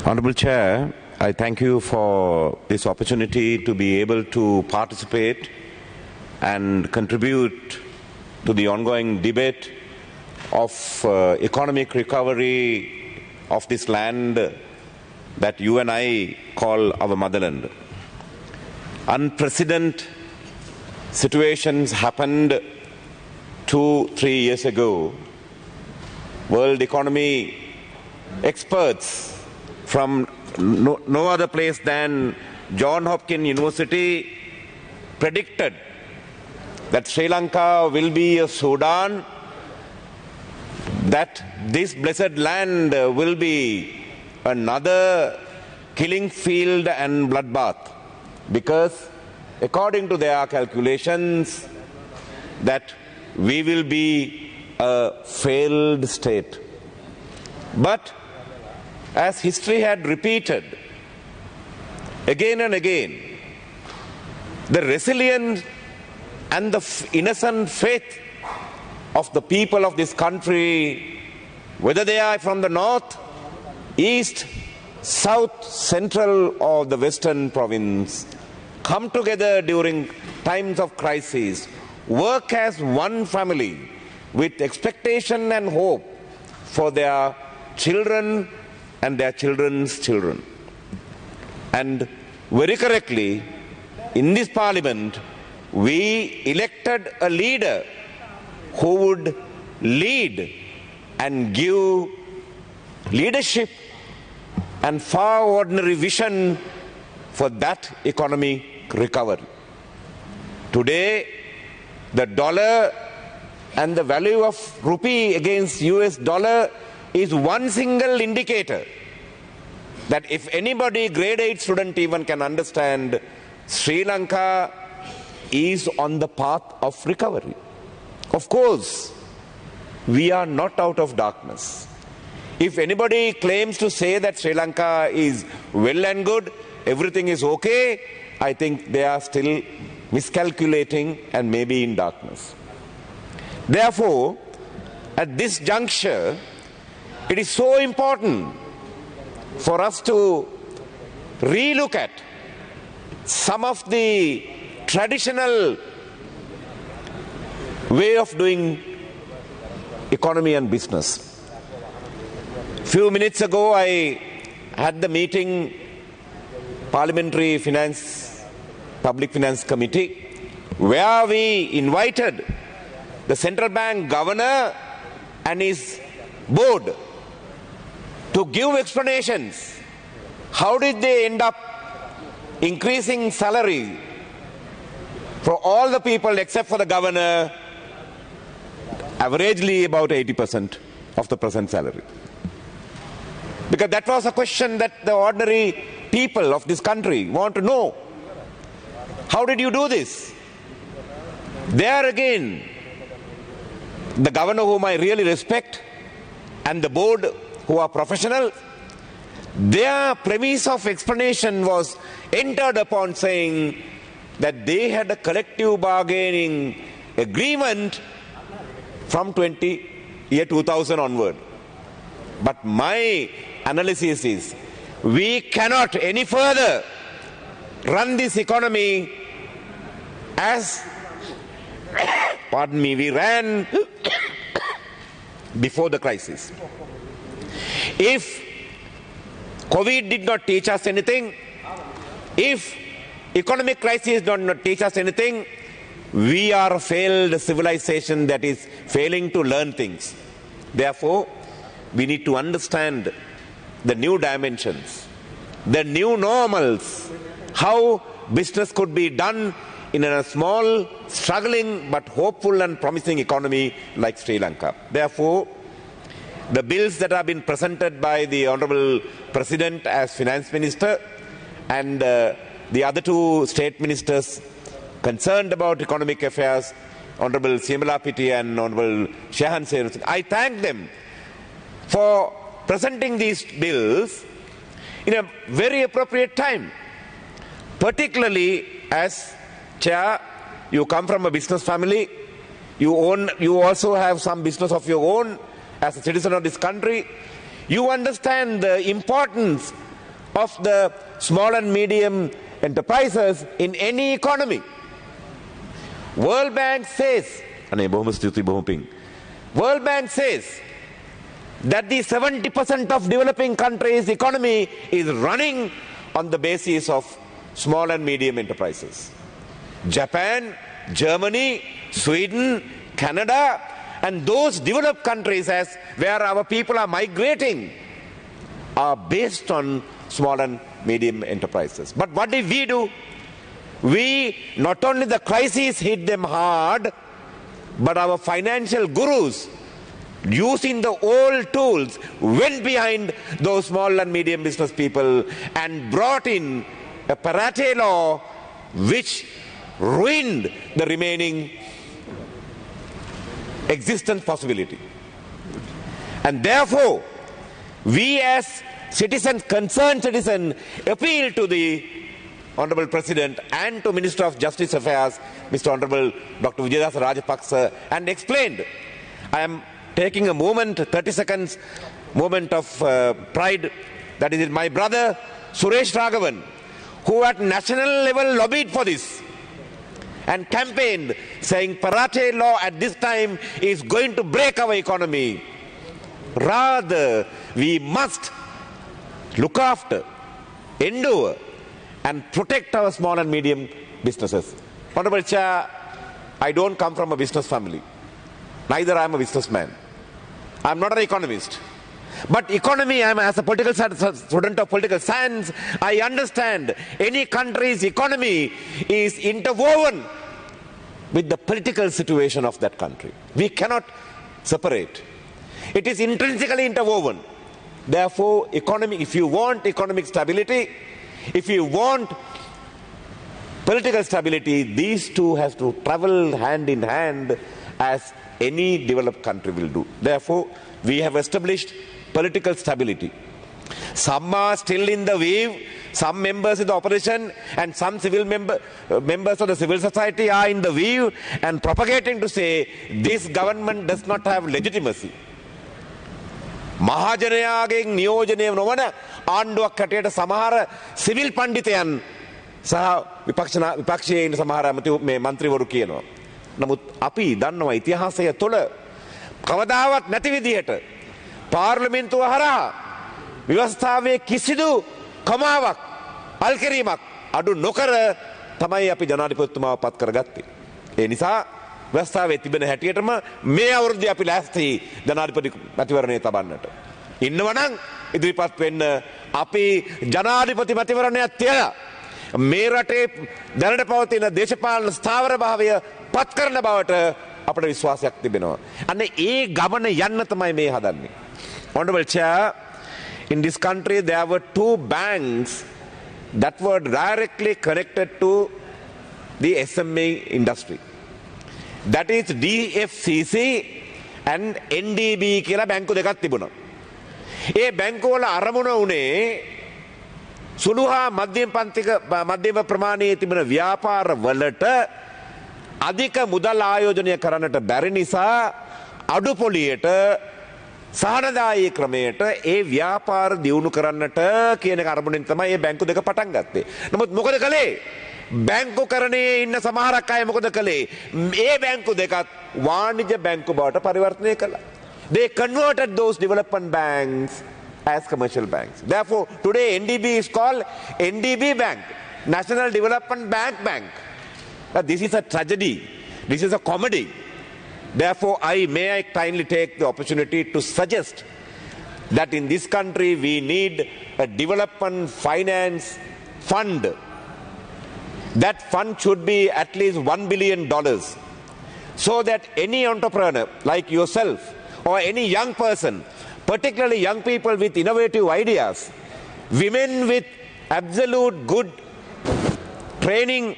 Honourable Chair, I thank you for this opportunity to be able to participate and contribute to the ongoing debate of economic recovery of this land that you and I call our motherland. Unprecedented situations happened 2-3 years ago. World economy experts from no other place than Johns Hopkins University predicted that Sri Lanka will be a Sudan, that this blessed land will be another killing field and bloodbath, because according to their calculations that we will be a failed state. But as history had repeated again and again, the resilience and the innocent faith of the people of this country, whether they are from the north, east, south, central or the western province, come together during times of crisis, work as one family with expectation and hope for their children and their children's children. And very correctly, in this parliament, we elected a leader who would lead and give leadership and far ordinary vision for that economic recovery. Today, the dollar and the value of rupee against US dollar is one single indicator that if anybody, grade 8 student even can understand, Sri Lanka is on the path of recovery. Of course, we are not out of darkness. If anybody claims to say that Sri Lanka is well and good, everything is okay, I think they are still miscalculating and maybe in darkness. Therefore, at this juncture, it is so important for us to relook at some of the traditional way of doing economy and business. Few minutes ago, I had the meeting, Parliamentary Finance, Public Finance Committee, where we invited the central bank governor and his board to give explanations. How did they end up increasing salary for all the people except for the governor, averagely about 80% of the present salary? Because that was a question that the ordinary people of this country want to know. How did you do this? There again, the governor, whom I really respect, and the board, who are professional, their premise of explanation was entered upon saying that they had a collective bargaining agreement from 2000 onward. But my analysis is, we cannot any further run this economy as we ran before the crisis. If COVID did not teach us anything, if economic crisis did not teach us anything, we are a failed civilization that is failing to learn things. Therefore, we need to understand the new dimensions, the new normals, how business could be done in a small, struggling but hopeful and promising economy like Sri Lanka. Therefore, the bills that have been presented by the Honourable President as Finance Minister and the other two state ministers concerned about economic affairs, Honourable Siamala Piti and Honourable Shahan Singh, I thank them for presenting these bills in a very appropriate time, particularly as Chair, you come from a business family, you also have some business of your own as a citizen of this country. You understand the importance of the small and medium enterprises in any economy. World Bank says, World Bank says that the 70% of developing countries' economy is running on the basis of small and medium enterprises. Japan, Germany, Sweden, Canada, and those developed countries where our people are migrating are based on small and medium enterprises. But what did we do? We, not only the crisis hit them hard, but our financial gurus, using the old tools, went behind those small and medium business people and brought in a Parate law which ruined the remaining existence possibility. And therefore, we as citizens, concerned citizens, appeal to the Honorable President and to Minister of Justice Affairs, Mr. Honorable Dr. Vijayadasa Rajapaksa, and explained. I am taking a moment, 30 seconds, moment of pride, that is my brother Suresh Raghavan, who at national level lobbied for this and campaigned saying Parate law at this time is going to break our economy. Rather, we must look after, endure, and protect our small and medium businesses. Honorable Chair, I don't come from a business family. Neither I am a businessman. I am not an economist. But economy, I am as a political student of political science, I understand any country's economy is interwoven with the political situation of that country. We cannot separate. It is intrinsically interwoven. Therefore, economy, if you want economic stability, if you want political stability, these two has to travel hand in hand as any developed country will do. Therefore, we have established political stability. Some are still in the weave, some members in the opposition and some members of the civil society are in the weave and propagating to say this government does not have legitimacy. මහජනයාගෙන් නියෝජනය නොවන ආණ්ඩුවක් හැටියට සමහර civil පණ්ඩිතයන් සහ විපක්ෂයේ ඉන්න සමහර මන්ත්‍රීවරු කියනවා. නමුත් අපි දන්නවා ඉතිහාසය තුළ කවදාවත් නැති විදිහට පාර්ලිමේන්තුව හරහා ව්‍යවස්ථාවේ කිසිදු කමාවක් අල්කිරීමක් අඩු නොකර තමයි අපි ජනාධිපතිතුමාව පත් කරගත්තේ. ඒ නිසා ව්‍යවස්ථාවේ තිබෙන හැටියටම මේ අවුරුද්දේ අපි ලෑස්ති ජනාධිපති මැතිවරණය තබන්නට. ඉන්නවනම් ඉදිරිපත් වෙන්න අපි ජනාධිපති මැතිවරණයක් තියලා මේ රටේ දැනට පවතින දේශපාලන ස්ථාවර භාවය පත් කරන බවට අපට විශ්වාසයක් තිබෙනවා. අන්න ඒ ගමන යන්න තමයි මේ හදන්නේ. Honorable Chair, in this country there were two banks that were directly connected to the SME industry. That is DFCC and NDB කියලා බැංකු දෙකක් තිබුණා. ඒ බැංකු වල අරමුණ උනේ සුළු හා මධ්‍යම ප්‍රමාණයේ තිබෙන ව්‍යාපාර වලට අධික මුදල් ආයෝජනය කරන්නට බැරි නිසා අඩු පොලියට සහනදායී ක්‍රමයට ඒ ව්‍යාපාර දියුණු කරන්නට කියන අරමුණෙන් තමයි මේ බැංකු දෙක පටන් ගත්තේ. නමුත් මොකද කළේ? බැංකු කරණයේ ඉන්න සමහරක් අය මොකද කළේ? මේ බැංකු දෙකත් වාණිජ්‍ය බැංකු බවට පරිවර්තනය කළා. They converted those development banks as commercial banks. Therefore, today NDB is called NDB Bank, National Development Bank. This is a tragedy. This is a comedy. Therefore, may I kindly take the opportunity to suggest that in this country we need a development finance fund. That fund should be at least $1 billion so that any entrepreneur like yourself or any young person, particularly young people with innovative ideas, women with absolute good training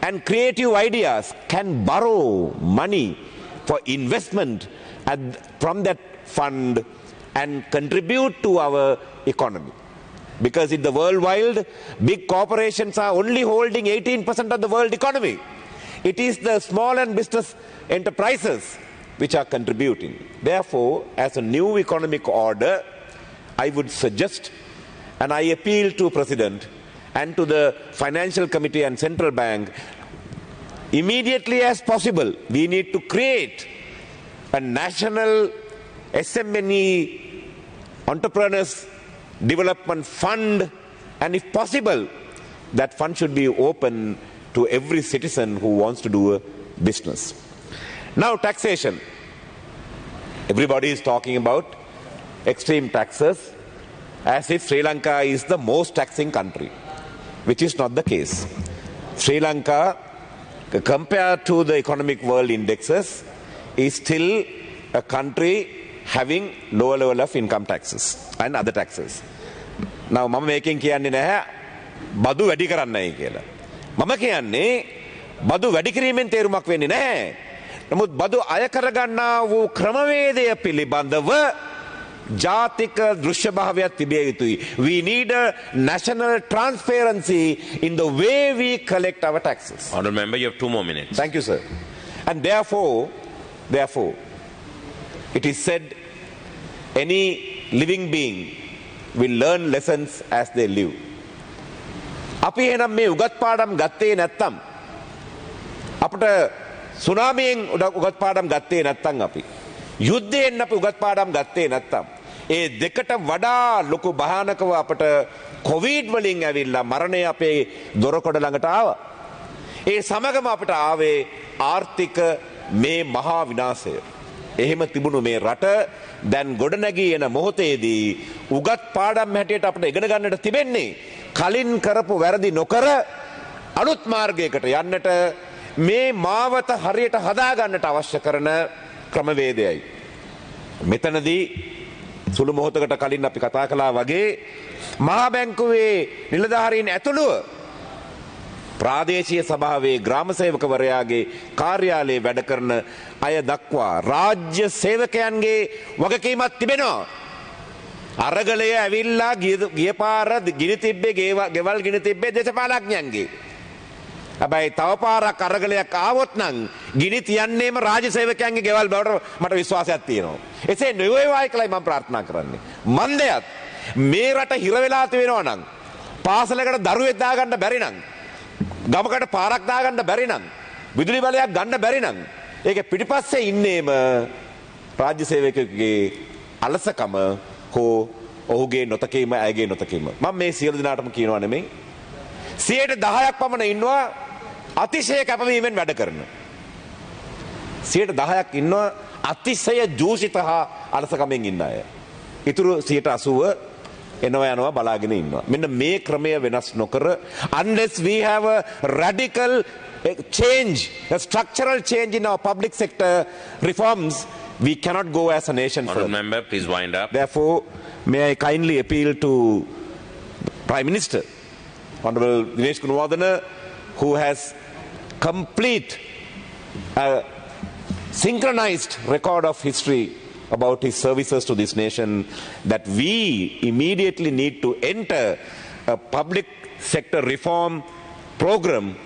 and creative ideas can borrow money for investment from that fund and contribute to our economy. Because in the world wild, big corporations are only holding 18% of the world economy. It is the small and business enterprises which are contributing. Therefore, as a new economic order, I would suggest And I appeal to President and to the Financial Committee and Central Bank, immediately as possible, we need to create a national SME entrepreneurs development fund, and if possible, that fund should be open to every citizen who wants to do a business. Now, taxation. Everybody is talking about extreme taxes as if Sri Lanka is the most taxing country, which is not the case. Sri Lanka, compared to the economic world indexes, is still a country having lower level of income taxes and other taxes. Now, මම මේකෙන් කියන්නේ නැහැ බදු වැඩි කරන්නයි කියලා. මම කියන්නේ බදු වැඩි කිරීමෙන් තේරුමක් වෙන්නේ නැහැ. නමුත් බදු අය කරගන්නා වූ ක්‍රමවේදය පිළිබඳව ජාතික දෘශ්‍යභාවයක් තිබිය යුතුයි. We need a national transparency in the way we collect our taxes. Honourable Member, you have 2 more minutes. Thank you, sir. And therefore, it is said any living being will learn lessons as they live. අපි එහෙනම් මේ උගත් පාඩම් ගත්තේ නැත්තම් අපිට සුනාමියෙන් උගත් පාඩම් ගත්තේ නැත්තම් අපි යුද්ධයෙන් අපි උගත් පාඩම් ගත්තේ නැත්තම් ඒ දෙකට වඩා ලොකු භයානකව අපිට කොවිඩ් වලින් ඇවිල්ලා මරණය අපේ දොරකොඩ ළඟට ආවා. ඒ සමගම අපිට ආවේ ආර්ථික මේ මහා විනාශය. එහෙම තිබුණු මේ රට දැන් ගොඩනැගී එන මොහොතේදී උගත් පාඩම් හැටියට අපිට ඉගෙන ගන්නට තිබෙන්නේ කලින් කරපු වැරදි නොකර අලුත් මාර්ගයකට යන්නට මේ මාවත හරියට හදා ගන්නට අවශ්‍ය කරන ක්‍රමවේදයයි. මෙතනදී සුළු මොහොතකට කලින් අපි කතා කළා වගේ මහා බැංකුවේ නිලධාරීන් ඇතුළුව ප්‍රාදේශීය සභාවේ ග්‍රාම සේවකවරයාගේ කාර්යාලයේ වැඩ කරන අය දක්වා රාජ්‍ය සේවකයන්ගේ වගකීමක් තිබෙනවා. අරගලය ඇවිල්ලා ගිය පාර ගිනි තිබ්බේ ගෙවල් ගිනි තිබ්බේ දේශපාලඥයන්ගේ. හැබැයි තව පාරක් අරගලයක් ආවොත් නම් ගිනි තියන්නේම රාජ්‍ය සේවකයන්ගේ ගෙවල් බවට මට විශ්වාසයක් තියෙනවා. එසේ නොවේවායි කියලායි මම ප්‍රාර්ථනා කරන්නේ. මන්දයත් මේ රට හිර වෙලා තිබෙනවා නම් පාසලකට දරුවෙක් දාගන්න බැරි නම් ගමකට පාරක් දාගන්න බැරි නම් විදුලි බලයක් ගන්න බැරි නම් ඒක පිටිපස්සේ ඉන්නේම රාජ්‍ය සේවකයෙකුගේ අලසකම හෝ ඔහුගේ නොතකීම ඇයගේ නොතකීම. මම මේ සියලු දෙනාටම කියනවා නෙමෙයි 10%ක් පමණ ඉන්නවා අතිශය කැපවීමෙන් වැඩ කරන. 10%ක් ඉන්නවා අතිශය ජූසිත හා අලසකමෙන් ඉන්න අය. ඊටු 80% එනවා යනවා බලාගෙන ඉන්නවා. මෙන්න මේ ක්‍රමය වෙනස් නොකර unless we have a radical change, a structural change in our public sector reforms, we cannot go as a nation further. Honourable Member, please wind up. Therefore, may I kindly appeal to Prime Minister, Honourable Dinesh Gunawardena, who has complete synchronized record of history about his services to this nation, that we immediately need to enter a public sector reform program.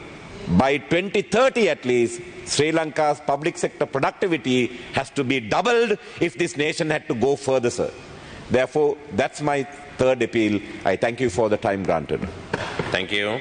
By 2030 at least, Sri Lanka's public sector productivity has to be doubled if this nation had to go further, sir. Therefore, that's my third appeal. I thank you for the time granted. Thank you.